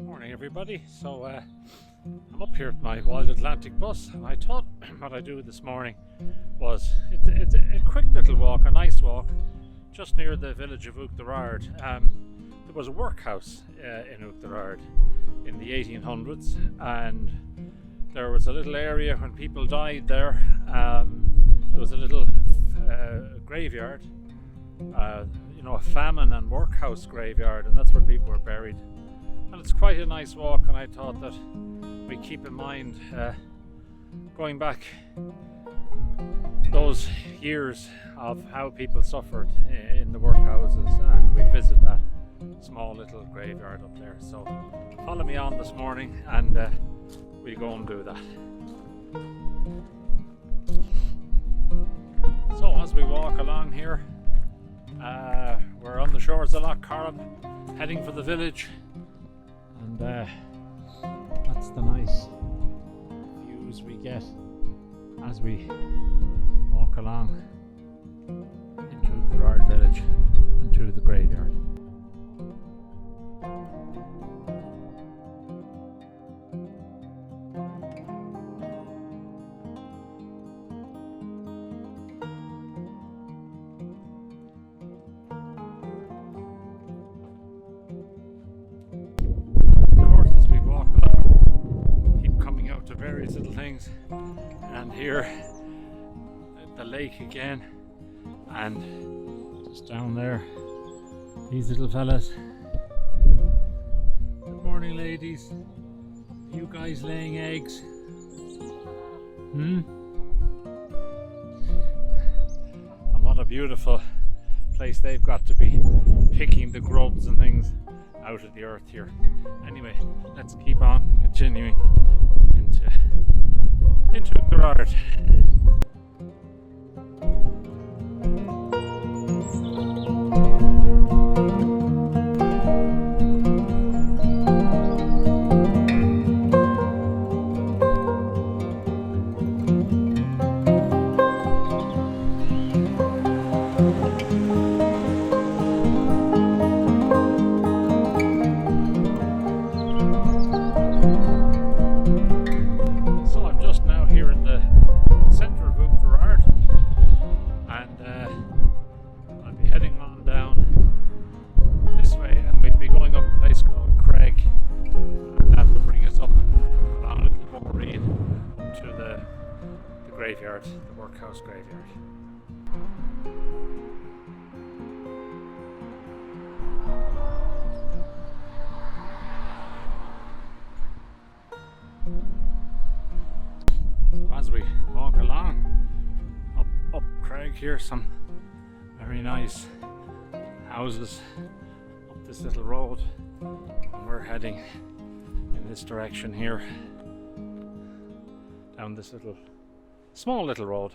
Morning everybody. So I'm up here at my Wild Atlantic bus, and I thought what I'd do this morning was it's a quick little walk, a nice walk, just near the village of Oughterard. There was a workhouse in Oughterard in the 1800s, and there was a little area when people died there. There was a little graveyard, a famine and workhouse graveyard, and that's where people were buried. And it's quite a nice walk, and I thought that we keep in mind going back those years of how people suffered in the workhouses, and we visit that small little graveyard up there. So follow me on this morning, and we'll go and do that. So as we walk along here, we're on the shores of Loch Corrib, heading for the village, and that's the nice views we get as we walk along into Oughterard village and through the graveyard. Various little things, and here the lake again, and just down there these little fellas. Good morning, ladies. Are you guys laying eggs? And what a beautiful place they've got to be, picking the grubs and things out of the earth here. Anyway, let's keep on continuing into Oughterard. Graveyard, the workhouse graveyard. As we walk along up Craig here, some very nice houses up this little road, and we're heading in this direction here, down this small little road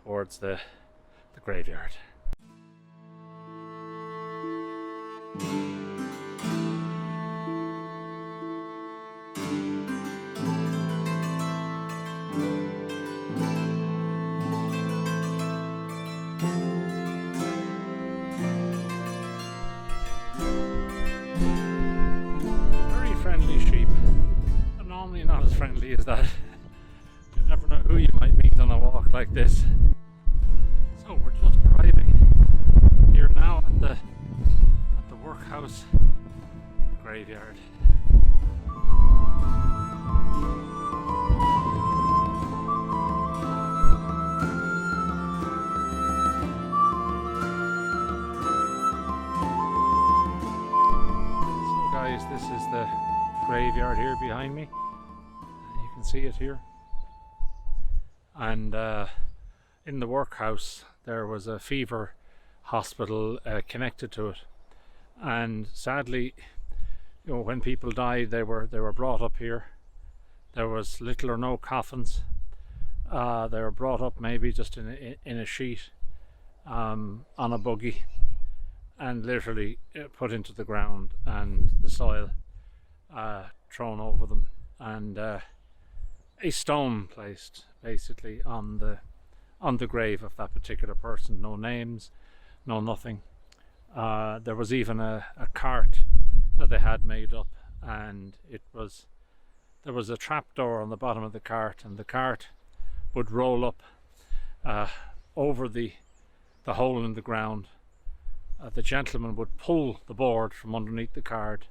towards the graveyard. Very friendly sheep. They're normally not as friendly as that. You never know who you might meet on a walk like this. So we're just arriving here now at the workhouse graveyard. So guys, this is the graveyard here behind me. You can see it here. And in the workhouse there was a fever hospital connected to it, and sadly, when people died, they were brought up here. There was little or no coffins. They were brought up maybe just in a sheet, on a buggy, and literally put into the ground, and the soil thrown over them, and a stone placed basically on the grave of that particular person. No names, no nothing. There was even a cart that they had made up, and there was a trap door on the bottom of the cart, and the cart would roll up over the hole in the ground. The gentleman would pull the board from underneath the cart,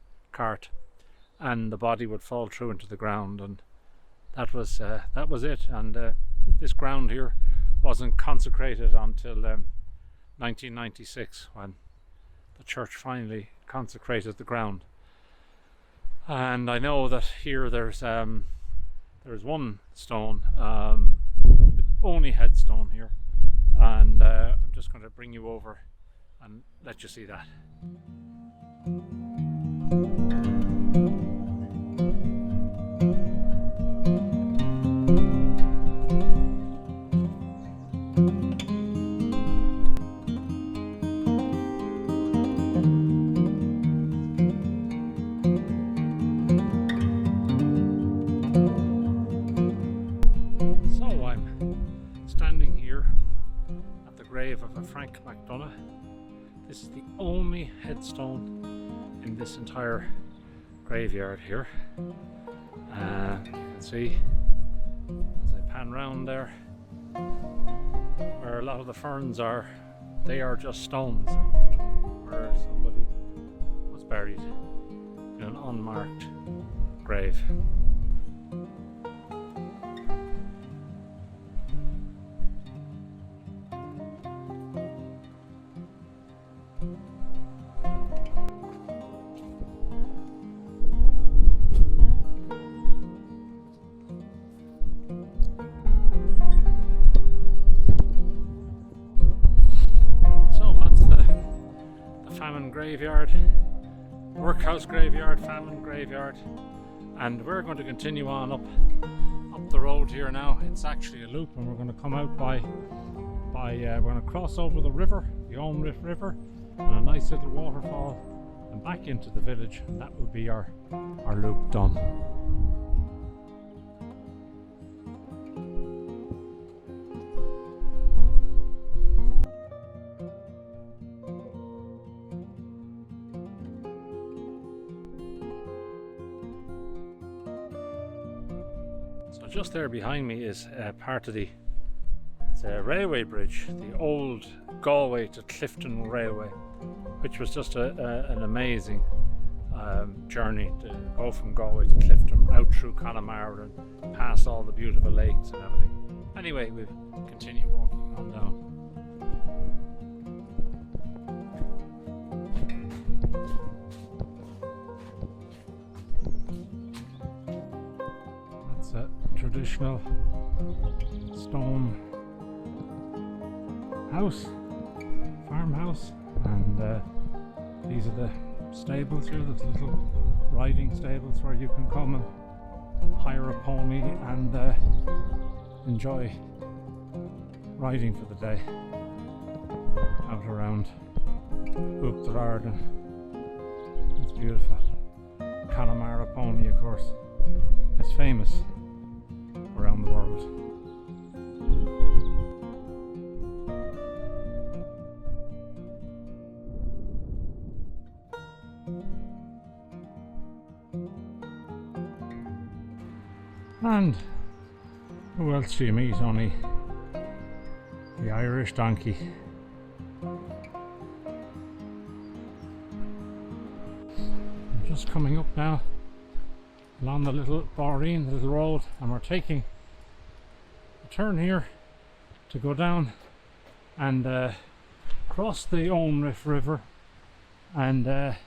and the body would fall through into the ground, and that was it. And this ground here wasn't consecrated until 1996, when the church finally consecrated the ground. And I know that here there's one stone, the only headstone here, and I'm just going to bring you over and let you see that. So I'm standing here at the grave of a Frank McDonagh. This is the only headstone in this entire graveyard here. You can see as I pan round there where a lot of the ferns are, they are just stones where somebody was buried in an unmarked grave. Graveyard, Workhouse graveyard, famine graveyard, and we're going to continue on up the road here now. It's actually a loop, and we're going to come out by we're going to cross over the river, the Oughterard River, and a nice little waterfall, and back into the village, and that will be our loop done. Just there behind me is part of it's a railway bridge, the old Galway to Clifton Railway, which was just an amazing journey to go from Galway to Clifton, out through Connemara and past all the beautiful lakes and everything. Anyway, we'll continue walking on down. A traditional stone house, farmhouse, and these are the stables here, the little riding stables where you can come and hire a pony and enjoy riding for the day out around Oughterard, and it's beautiful. Connemara pony, of course, is famous around the world. And who else do you meet? Only the Irish donkey. I'm just coming up now along the little boreen, the little road, and we're taking a turn here to go down and cross the Oughterard River and have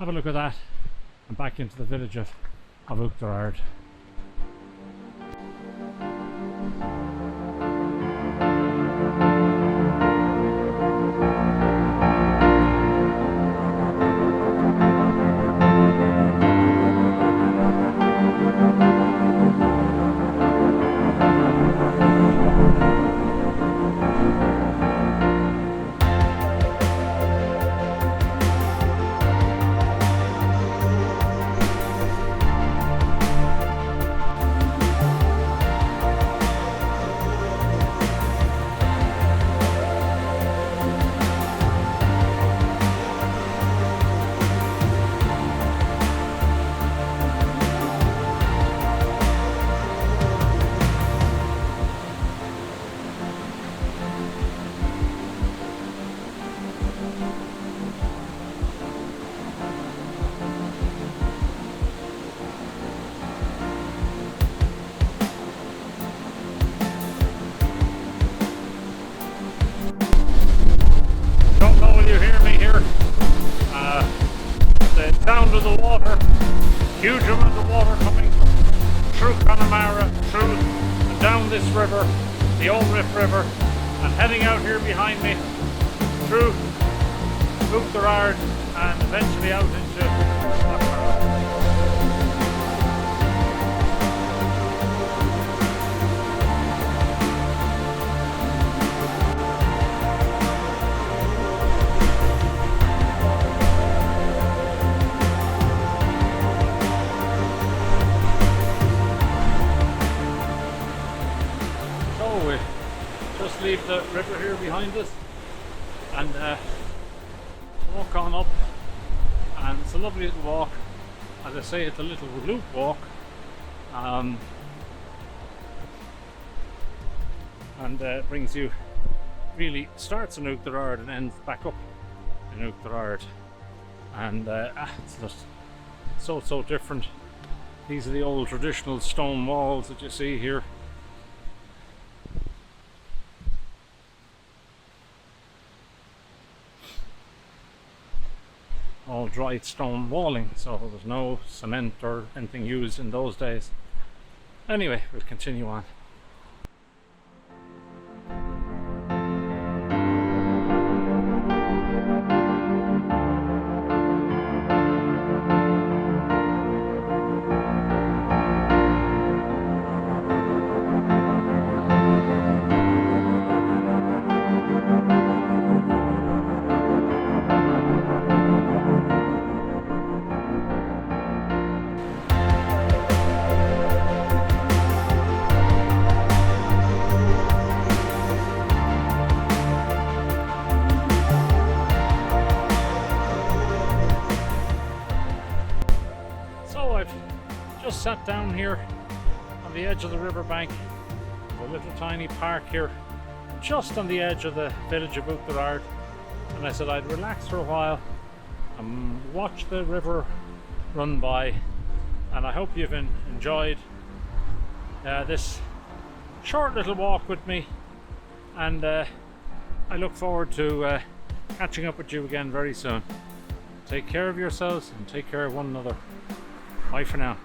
a look at that, and back into the village of Oughterard. the sound of the water, huge amount of water coming through Connemara, through and down this river, the Old Rift River, and heading out here behind me through Oughterard and eventually out into Oughterard. So we just leave the river here behind us and walk on up, and it's a lovely little walk. As I say, it's a little loop walk, and brings you, really starts in Oughterard and ends back up in Oughterard, and it's just so different. These are the old traditional stone walls that you see here. All dried stone walling, so there was no cement or anything used in those days. Anyway, we'll continue on. Just sat down here on the edge of the riverbank. There's a little tiny park here just on the edge of the village of Oughterard, and I said I'd relax for a while and watch the river run by, and I hope you've enjoyed this short little walk with me, and I look forward to catching up with you again very soon. Take care of yourselves and take care of one another. Bye for now.